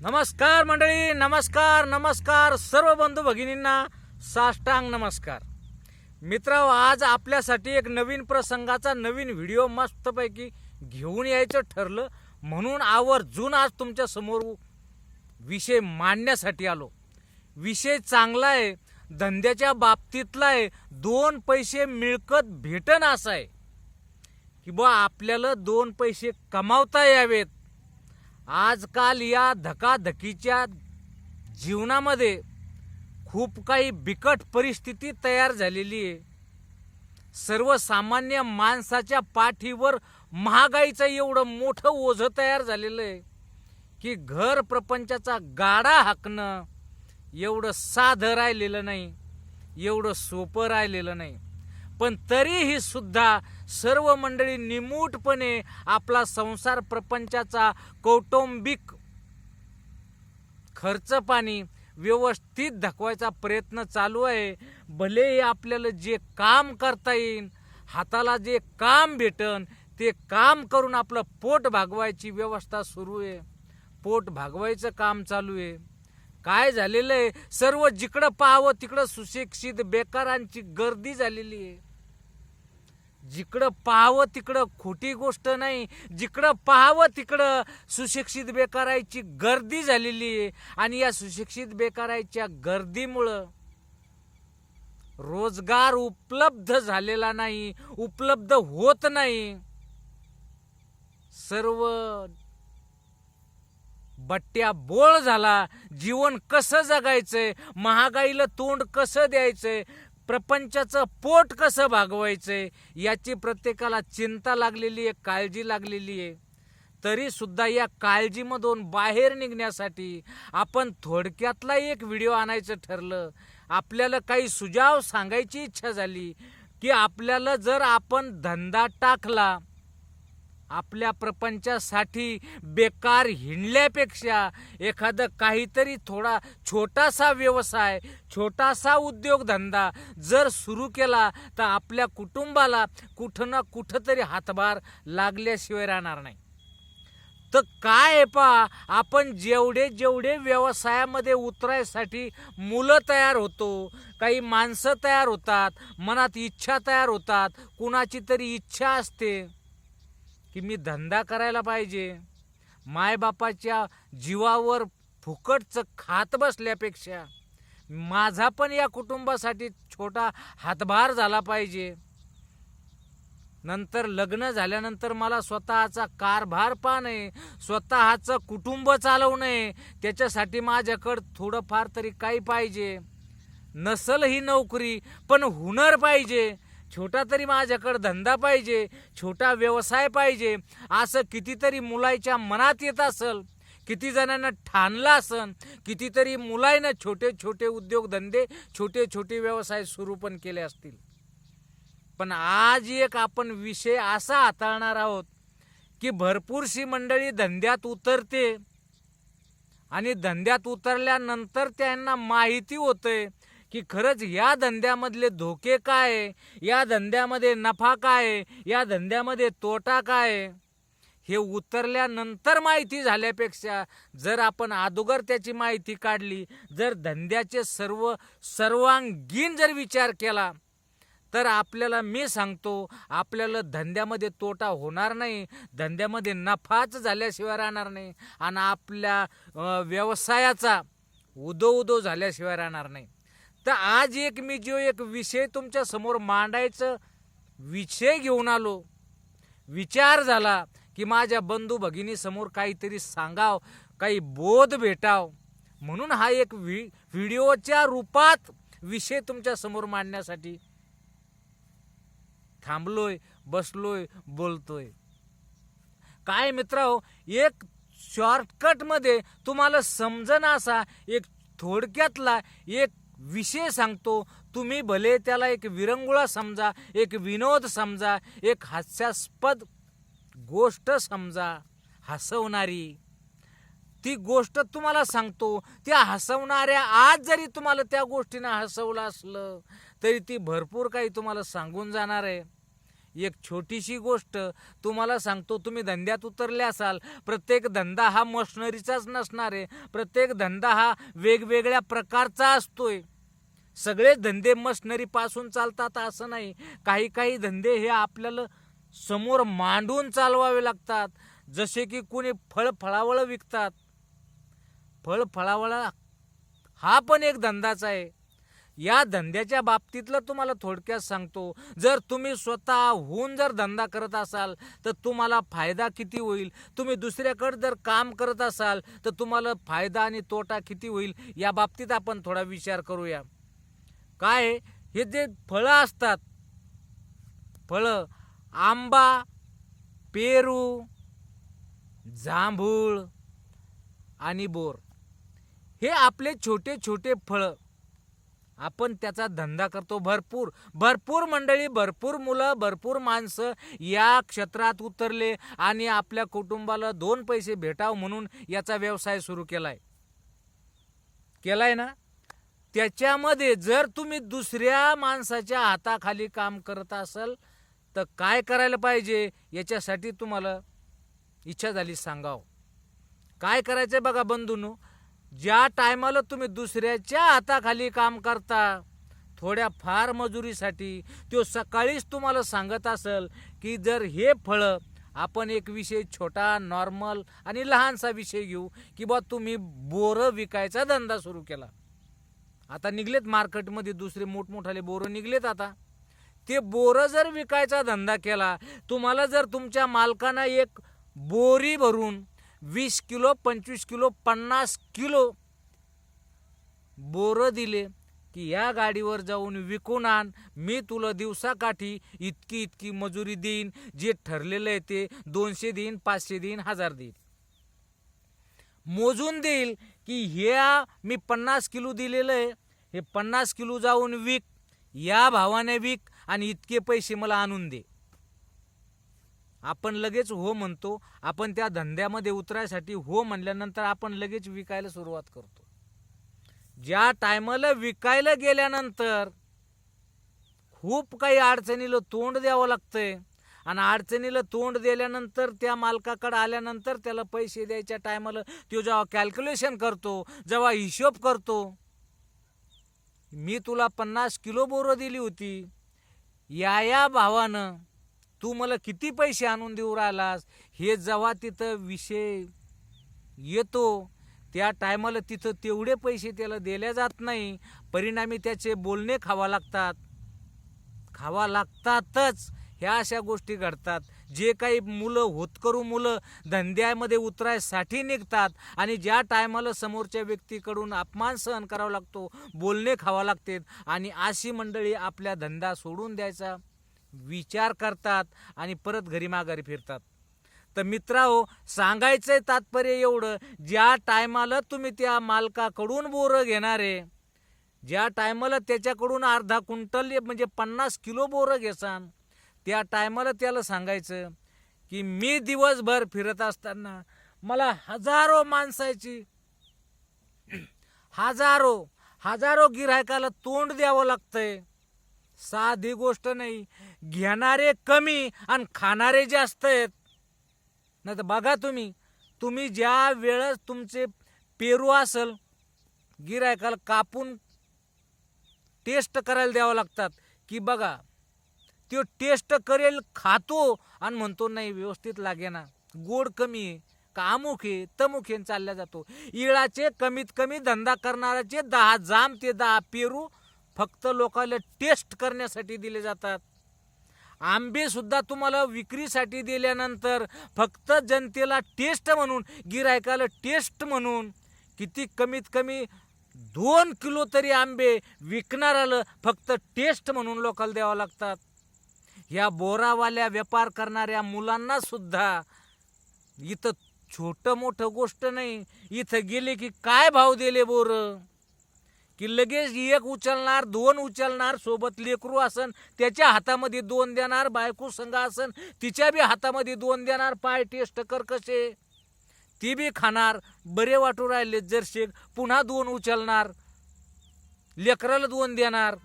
नमस्कार मंडळी, नमस्कार सर्व बंधू भगिनींना साष्टांग नमस्कार. मित्रांनो, आज आपल्यासाठी एक नवीन प्रसंगाचा नवीन व्हिडिओ मस्तपैकी घेऊन यायचं ठरलं, म्हणून आवर्जून आज तुमच्या समोर विषय मांडण्यासाठी आलो. विषय चांगला आहे, धंद्याच्या बाबतीतला आहे, दोन पैसे मिळकत भेटन असा आहे की बा आपल्याला दोन पैसे कमावता यावेत. आजकाल या धकाधकीच्या जीवनामध्ये खूप काही बिकट परिस्थिती तयार झालेली आहे. सर्वसामान्य माणसाच्या पाठीवर महागाईचं एवढं मोठं ओझं तयार झालेलं आहे की घर प्रपंचाचा गाडा हाकणं एवढं साधं राहिलेलं नाही, एवढं सोपं राहिलेलं नाही. पण तरीही सुद्धा सर्व मंडळी निमूटपणे आपला संसार प्रपंचाचा कौटुंबिक खर्च पाणी व्यवस्थित धकवायचा प्रयत्न चालू आहे. भले आपल्याला जे काम करता येईल, हाताला जे काम भेटन ते काम करून आपलं पोट भागवायची व्यवस्था सुरू आहे, पोट भागवायचं काम चालू आहे. काय झालेलं आहे, सर्व जिकडं पाहावं तिकडं सुशिक्षित बेकारांची गर्दी झालेली आहे. जिकडं पाहावं तिकडं खोटी गोष्ट नाही, जिकडं पाहावं तिकडं सुशिक्षित बेकारांची गर्दी झालेली आहे. आणि या सुशिक्षित बेकारांच्या गर्दीमुळं रोजगार उपलब्ध झालेला नाही, उपलब्ध होत नाही. सर्व बट्ट्या बोळ झाला. जीवन कसं जगायचंय, महागाईला तोंड कसं द्यायचंय, प्रपंचाचं पोट कसं भागवायचंय याची प्रत्येकाला चिंता लागलेली आहे, काळजी लागलेली आहे. तरी सुद्धा या काळजीमधून बाहेर निघण्यासाठी आपण थोडक्यातला एक व्हिडिओ आणायचं ठरलं. आपल्याला काही सुझाव सांगायची इच्छा झाली की आपल्याला जर आपण धंदा टाकला, आपल्या प्रपंचासाठी बेकार हिंडल्यापेक्षा एखादं काहीतरी थोडा छोटासा व्यवसाय, छोटासा उद्योगधंदा जर सुरू केला तर आपल्या कुटुंबाला कुठं ना कुठं तरी हातभार लागल्याशिवाय राहणार नाही. तर काय आहे पहा, आपण जेवढे व्यवसायामध्ये उतरायसाठी मुलं तयार होतो, काही माणसं तयार होतात, मनात इच्छा तयार होतात. कुणाची तरी इच्छा असते की मी धंदा करायला पाहिजे, मायबापाच्या जीवावर फुकटचं खात बसल्यापेक्षा माझा पण या कुटुंबासाठी छोटा हातभार झाला पाहिजे. नंतर लग्न झाल्यानंतर मला स्वतःचा कारभार पाहणे, स्वतःचं कुटुंब चालवणे, त्याच्यासाठी माझ्याकडं थोडंफार तरी काही पाहिजे. नसल ही नोकरी पण हुनर पाहिजे, छोटा तरी माझ्याकडे धंदा पाहिजे, छोटा व्यवसाय पाहिजे, असं कितीतरी मुलाच्या मनात येत असेल, किती जणांना ठाणलं असेल, कितीतरी मुलांना छोटे छोटे उद्योगधंदे, छोटे छोटे व्यवसाय सुरू पण केले असतील. पण आज एक आपण विषय असा हाताळणार आहोत की भरपूरशी मंडळी धंद्यात उतरते आणि धंद्यात उतरल्यानंतर त्यांना माहिती होते की खरंच या धंद्यामधले धोके काय आहे, या धंद्यामध्ये नफा काय आहे, या धंद्यामध्ये तोटा काय आहे. हे उतरल्यानंतर माहिती झाल्यापेक्षा जर आपण अगोदर त्याची माहिती काढली, जर धंद्याचे सर्वांगीण जर विचार केला तर आपल्याला, मी सांगतो, आपल्याला धंद्यामध्ये तोटा होणार नाही, धंद्यामध्ये नफाच झाल्याशिवाय राहणार नाही आणि आपल्या व्यवसायाचा उदो झाल्याशिवाय राहणार नाही. तर आज मी जो एक विषय तुमच्या समोर मांडायचं विषय घेऊन आलो, विचार झाला की माझ्या बंधू भगिनी समोर काहीतरी सांगाव, काही बोध भेटाव, म्हणून हा एक व्हिडिओच्या रूपात विषय तुमच्या समोर मांडण्यासाठी थांबलोय, बसलोय, बोलतोय. काय मित्रांनो, एक शॉर्टकट मध्ये तुम्हाला समजन असा एक थोडक्यातला एक विषय सांगतो. तुम्ही भले त्याला एक विरंगुळा समजा, एक विनोद समजा, एक हास्यास्पद गोष्ट समजा, हसवणारी ती गोष्ट तुम्हाला सांगतो. त्या हसवणाऱ्या आज जरी तुम्हाला त्या गोष्टीनं हसवलं असलं तरी ती भरपूर काही तुम्हाला सांगून जाणार आहे. एक छोटीशी गोष्ट तुम्हाला सांगतो, तुम्ही धंद्यात उतरले असाल, प्रत्येक धंदा हा मशनरीचाच नसणार आहे, प्रत्येक धंदा हा वेगवेगळ्या प्रकारचा असतोय. सगळे धंदे मशनरीपासून चालतात असं नाही. काही काही धंदे हे आपल्याला समोर मांडून चालवावे लागतात. जसे की कोणी फळफळावळ विकतात, फळफळावळ हा पण एक धंदाच आहे. या धंद्याच्या बाबतीतलं तुम्हाला थोडक्यात सांगतो, जर तुम्ही स्वतःहून जर धंदा करत असाल तर तुम्हाला फायदा किती होईल, तुम्ही दुसऱ्याकडे जर काम करत असाल तर तुम्हाला फायदा आणि तोटा किती होईल, या बाबतीत आपण थोडा विचार करूया. काय हे जे फळं असतात, फळं आंबा, पेरू, जांभूळ आणि बोर, हे आपले छोटे छोटे फळं, आपण त्याचा धंदा करतो. भरपूर मंडळी, भरपूर मुलं, भरपूर माणसं या क्षेत्रात उतरले आणि आपल्या कुटुंबाला 2 पैसे भेटाव म्हणून याचा व्यवसाय सुरू केलाय ना. त्याच्यामध्ये जर तुम्ही दुसऱ्या माणसाच्या हाताखाली काम करत असाल तर काय करायला पाहिजे, याच्यासाठी तुम्हाला इच्छा झाली सांगावं. काय करायचं बघा बंधूंनो, ज्या टायमाला तुम्ही दुसऱ्याच्या हाताखाली काम करता थोड्या फार मजुरीसाठी, तो सकाळीच तुम्हाला सांगत असेल की जर हे फळं, आपण एक विषय छोटा नॉर्मल आणि लहानसा विषय घेऊ की बा तुम्ही बोरं विकायचा धंदा सुरू केला. आता निघलेत मार्केटमध्ये दुसरे मोठमोठाले बोरं निघलेत. आता ते बोरं जर विकायचा धंदा केला, तुम्हाला जर तुमच्या मालकांना एक बोरी भरून 20 किलो, 25 किलो, 50 किलो बोरं दिले की या गाडीवर जाऊन विकून आण, मी तुला दिवसाकाठी इतकी इतकी मजुरी देईन, जे ठरलेलं आहे ते 200 देईन, 500 देईन, 1000 देईन, मोजून देईल की ह्या मी 50 किलो दिलेलं आहे, हे 50 किलो जाऊन विक, या भावाने विक आणि इतके पैसे मला आणून दे. आपण लगेच हो म्हणतो. आपण त्या धंद्यामध्ये उतरायसाठी हो म्हणल्यानंतर आपण लगेच विकायला सुरुवात करतो. ज्या टायमाला विकायला गेल्यानंतर खूप काही अडचणीला तोंड द्यावं लागतंय आणि अडचणीला तोंड दिल्यानंतर त्या मालकाकडे आल्यानंतर त्याला पैसे द्यायच्या टायमाला तो जेव्हा कॅल्क्युलेशन करतो, जेव्हा हिशोब करतो, मी तुला 50 किलो बोरं दिली होती, या भावानं तू मला किती पैसे आणून देऊ राहिलास, हे जेव्हा तिथं विषय येतो त्या टायमाला तिथं तेवढे पैसे त्याला दिले जात नाही. परिणामी त्याचे बोलणे खावा लागतातच. ह्या अशा गोष्टी घडतात. जे काही होतकरू मुलं धंद्यामध्ये उतरायसाठी निघतात आणि ज्या टायमाला समोरच्या व्यक्तीकडून अपमान सहन करावा लागतो, बोलणे खावा लागते आणि अशी मंडळी आपल्या धंदा सोडून द्यायचा विचार करतात आणि परत घरी माघारी फिरतात. तर मित्रांनो, सांगायचंय तात्पर्य एवढं, ज्या टायमाला तुम्ही त्या मालकाकडून बोरं घेणारे, ज्या टायमाला त्याच्याकडून अर्धा क्विंटल म्हणजे 50 किलो बोरं घेसान, त्या टायमाला त्याला सांगायचं की मी दिवसभर फिरत असताना मला हजारो माणसाची हजारो गिऱ्हाईकाला तोंड द्यावं लागतंय. साधी गोष्ट नाही. घेणारे कमी आणि खाणारे जास्त आहेत. नाही तर बघा तुम्ही ज्या वेळेस तुमचे पेरू असेल, गिऱ्हाईकाला कापून टेस्ट करायला द्यावं लागतात की बघा, तो टेस्ट करेल, खातो आणि म्हणतो नाही व्यवस्थित लागेना, गोड कमी आहे, का अमुक आहे तमुक आहे, चालल्या जातो. इळाचे कमीत कमी धंदा करणाऱ्याचे 10 जाम ते 10 पेरू फक्त लोकांना टेस्ट करण्यासाठी दिले जातात. आंबे सुद्धा तुम्हाला विक्रीसाठी दिल्यानंतर फक्त जनतेला टेस्ट म्हणून, गिऱ्हाईकाला टेस्ट म्हणून किती कमीत कमी 2 किलो तरी आंबे विकणाऱ्याला फक्त टेस्ट म्हणून लोकांना द्यावं लागतात. या बोरावाल्या व्यापार करणाऱ्या मुलांना सुद्धा इथं छोटं मोठं गोष्ट नाही. इथं गेले की काय भाव दिले बोर, की लगेच 1 उचलणार, 2 उचलणार, सोबत लेकरू असन त्याच्या हातामध्ये 2 देणार, बायको संग असन तिच्या बी हातामध्ये 2 देणार, पाय टेस्ट कर कसे, ती बी खाणार, बरे वाटू राहिले जरशे, पुन्हा 2 उचलणार, लेकराला 2 देणार.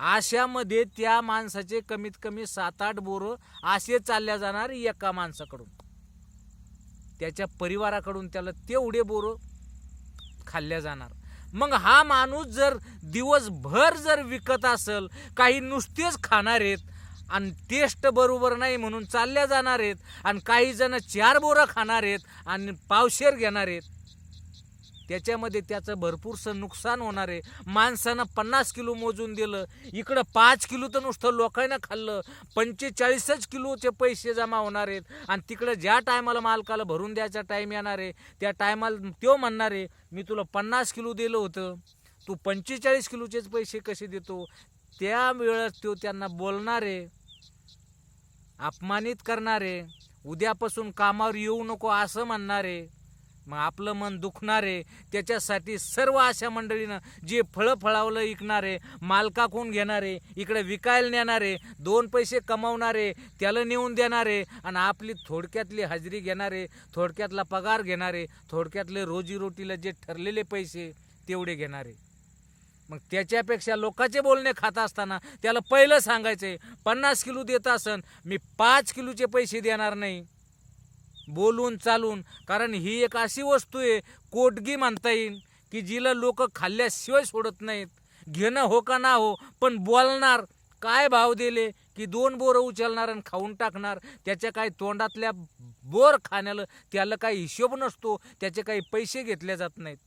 अशामध्ये त्या माणसाचे कमीत कमी 7-8 बोरं असे चालल्या जाणार एका माणसाकडून, त्याच्या परिवाराकडून त्याला तेवढे बोरं खाल्ल्या जाणार. मग हा माणूस जर दिवसभर जर विकत असेल, काही नुसतेच खाणार आहेत आणि टेस्ट बरोबर नाही म्हणून चालल्या जाणार आहेत, आणि काही जण 4 बोरं खाणार आहेत आणि पावशेर घेणार आहेत, त्याच्यामध्ये त्याचं भरपूरसं नुकसान होणार आहे. माणसानं 50 किलो मोजून दिलं, इकडं 5 किलो तर नुसतं लोकांना खाल्लं, 45 किलोचे पैसे जमा होणार आहेत. आणि तिकडं ज्या टायमाला मालकाला भरून द्यायचा टाईम येणार आहे, त्या टायमाला तो म्हणणार आहे मी तुला 50 किलो दिलं होतं, तू 45 किलोचेच पैसे कसे देतो. त्यावेळेस तो त्यांना बोलणार आहे, अपमानित करणार आहे, उद्यापासून कामावर येऊ नको असं म्हणणार आहे. मग आपलं मन दुखणार आहे. त्याच्यासाठी सर्व अशा मंडळीनं जे फळं फळावलं विकणारे, मालकाकडून घेणारे, इकडे विकायला नेणारे, 2 पैसे कमावणारे, त्याला नेऊन देणारे, आणि आपली थोडक्यातली हजेरी घेणारे, थोडक्यातला पगार घेणारे, थोडक्यातले रोजीरोटीला जे ठरलेले पैसे तेवढे घेणारे. मग त्याच्यापेक्षा लोकांचे बोलणे खात असताना त्याला पहिलं सांगायचंय, 50 किलो देत असन मी 5 किलोचे पैसे देणार नाही, बोलून चालून. कारण ही एक अशी वस्तू आहे, कोटगी म्हणता येईल, की जिला लोक खाल्ल्याशिवाय सोडत नाहीत. घेणं हो का ना हो, पण बोलणार. काय भाव दिले की 2 बोरं उचलणार आणि खाऊन टाकणार. त्याच्या काही तोंडातल्या बोर खाण्याला त्याला काही हिशोब नसतो, त्याचे काही पैसे घेतले जात नाहीत.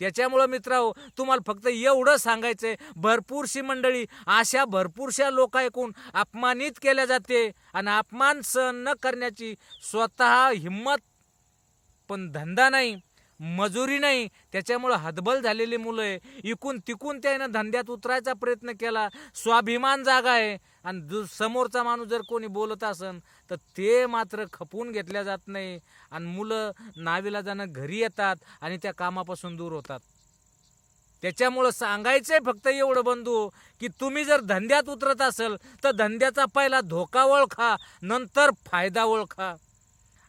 त्याच्यामुळं मित्रांनो, तुम्हाला फक्त एवढं सांगायचंय, भरपूरशी मंडळी अशा भरपूरशा लोक ऐकून अपमानित केल्या जाते, आणि अपमान सहन न करण्याची स्वतः हिम्मत, पण धंदा नाही, मजुरी नाही. त्याच्यामुळं हतबल झालेली मुलं आहे. इकून तिकून त्यानं धंद्यात उतरायचा प्रयत्न केला, स्वाभिमान जागा आहे. आणि समोरचा माणूस जर कोणी बोलत असन तर ते मात्र खपून घेतल्या जात नाही, आणि मुलं नाविलाजानं घरी येतात आणि त्या कामापासून दूर होतात. त्याच्यामुळं सांगायचंय फक्त एवढं बंधू, की तुम्ही जर धंद्यात उतरत असाल तर धंद्याचा पहिला धोका ओळखा, नंतर फायदा ओळखा.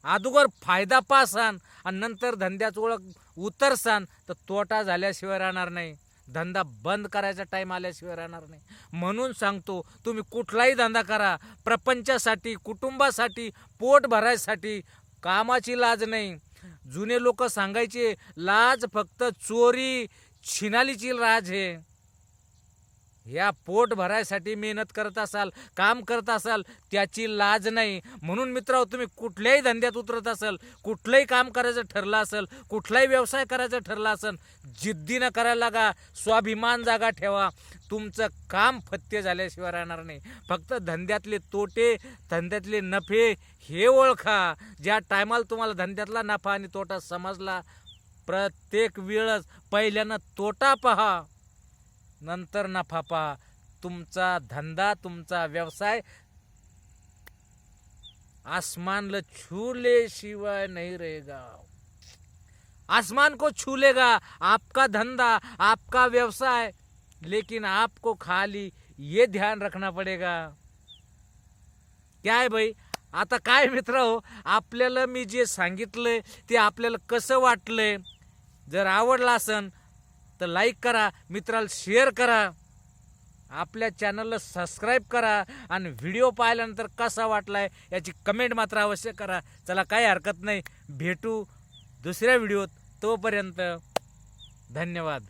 अगोदर फायदा पासान आणि नंतर धंद्यात उतरसान तर तोटा झाल्याशिवाय राहणार नाही, धंदा बंद करायचा टाईम आल्याशिवाय राहणार नाही. म्हणून सांगतो, तुम्ही कुठलाही धंदा करा, प्रपंचासाठी, कुटुंबासाठी, पोट भरायसाठी. कामाची लाज नाही. जुने लोक सांगायचे, लाज फक्त चोरी छिनालीची लाज आहे. या पोट भरायसाठी मेहनत करत असाल, काम करत असाल, त्याची लाज नाही. म्हणून मित्रांनो, तुम्ही कुठल्याही धंद्यात उतरत असाल, कुठलंही काम करायचं ठरलं असेल, कुठलाही व्यवसाय करायचा ठरला असेल, जिद्दीनं करायला लागा, स्वाभिमान जागा ठेवा. तुमचं काम फत्ते झाल्याशिवाय राहणार नाही. फक्त धंद्यातले तोटे, धंद्यातले नफे हे ओळखा. ज्या टायमाला तुम्हाला धंद्यातला नफा आणि तोटा समजला, प्रत्येक वेळच पहिल्यानं तोटा पहा, नंतर नफा पहा. तुमचा धंदा, तुमचा व्यवसाय आसमान ल छूले शिवाय नहीं रहेगा. आसमान को छू लेगा आपका धंधा, आपका व्यवसाय, लेकिन आपको खाली ये ध्यान रखना पड़ेगा. क्या है भाई. आता काय मित्र हो, आपल्याला मी जे सांगितलंय ते आपल्याला कसं वाटलंय, जर आवडलं असन तर लाईक करा, मित्राला शेअर करा, आपल्या चॅनलला सबस्क्राईब करा, आणि व्हिडिओ पाहिल्यानंतर कसा वाटलाय याची कमेंट मात्र अवश्य करा. चला, काही हरकत नाही, भेटू दुसऱ्या व्हिडिओत. तोपर्यंत धन्यवाद.